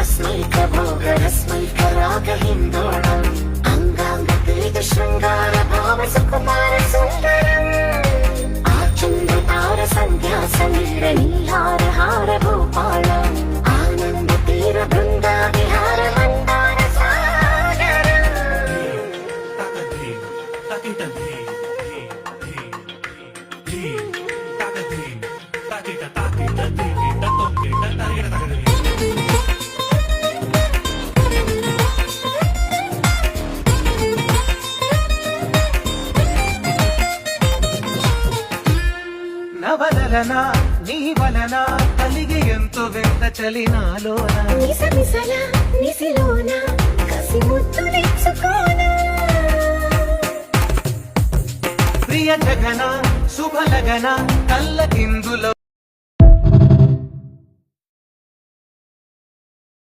స్మైకభోగరస్మైకరాగహిందోళం అంగాంగతేజ శృంగార భావ సుకుమార సుందరం ఆచంద్రతార సంధ్యా సమీర నీహార హార భూపాళం ఆనంద తీర బృంద విహార మందార సాగరం నవలన నీ వలన కలిగి ఎంతో వింత చలినాలోన నిసమిసల నిసిలోన కసి ముద్దులిచ్చుకోన ప్రియ జగన శుభలగన కళ్ళ కిందులో